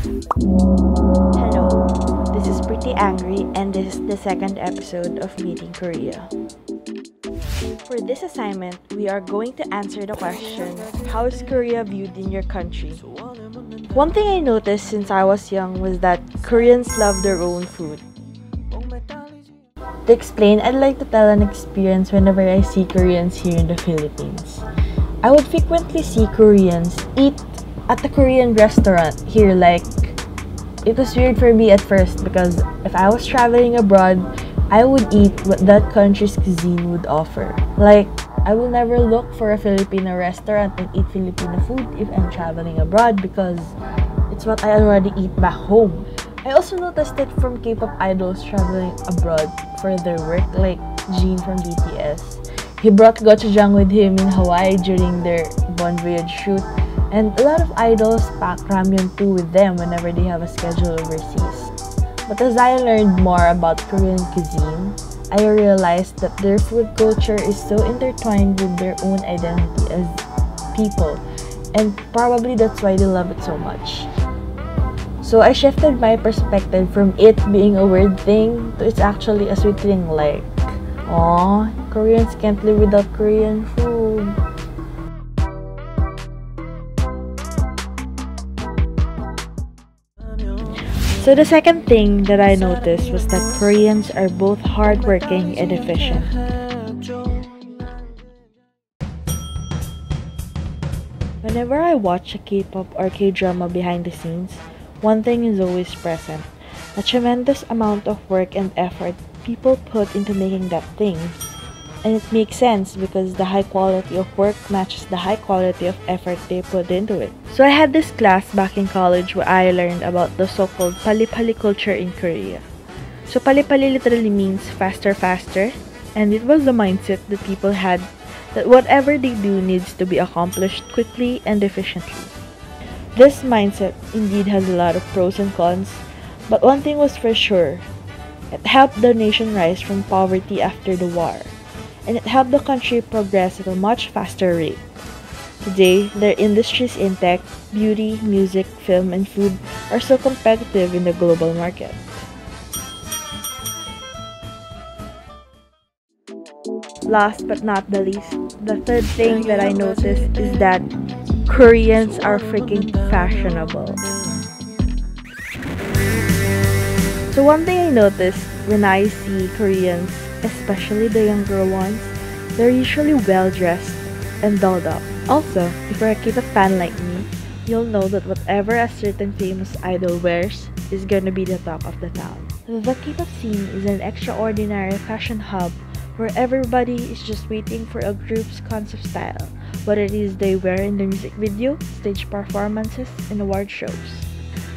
Hello, this is Pretty Angry and this is the second episode of Meeting Korea. For this assignment, we are going to answer the question, how is Korea viewed in your country? One thing I noticed since I was young was that Koreans love their own food. To explain, I'd like to tell an experience whenever I see Koreans here in the Philippines. I would frequently see Koreans eat at the Korean restaurant here. Like, it was weird for me at first because if I was traveling abroad, I would eat what that country's cuisine would offer. Like, I will never look for a Filipino restaurant and eat Filipino food if I'm traveling abroad because it's what I already eat back home. I also noticed it from K-pop idols traveling abroad for their work, like Jin from BTS. He brought gochujang with him in Hawaii during their Bon Voyage shoot, and a lot of idols pack ramyun too with them whenever they have a schedule overseas. But as I learned more about Korean cuisine, I realized that their food culture is so intertwined with their own identity as people, and probably that's why they love it so much. So I shifted my perspective from it being a weird thing to it's actually a sweet thing, like, aw, Koreans can't live without Korean food. So the second thing that I noticed was that Koreans are both hardworking and efficient. Whenever I watch a K-pop or K-drama behind the scenes, one thing is always present: a tremendous amount of work and effort people put into making that thing. And it makes sense because the high quality of work matches the high quality of effort they put into it. So I had this class back in college where I learned about the so-called pali-pali culture in Korea. So pali-pali literally means faster, and it was the mindset that people had that whatever they do needs to be accomplished quickly and efficiently. This mindset indeed has a lot of pros and cons, but one thing was for sure: it helped the nation rise from poverty after the war, and it helped the country progress at a much faster rate. Today, their industries in tech, beauty, music, film, and food are so competitive in the global market. Last but not the least, the third thing that I noticed is that Koreans are freaking fashionable. So one thing I noticed when I see Koreans, especially the younger ones, they're usually well-dressed and dolled up. Also, if you're a K-pop fan like me, you'll know that whatever a certain famous idol wears is gonna be the talk of the town. The K-pop scene is an extraordinary fashion hub where everybody is just waiting for a group's concept style, what it is they wear in the music video, stage performances, and award shows.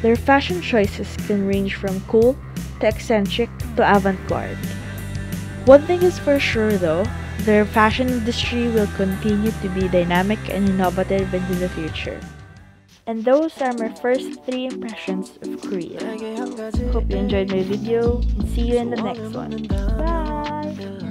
Their fashion choices can range from cool to eccentric to avant-garde. One thing is for sure though, their fashion industry will continue to be dynamic and innovative into the future. And those are my first 3 impressions of Korea. Hope you enjoyed my video and see you in the next one. Bye!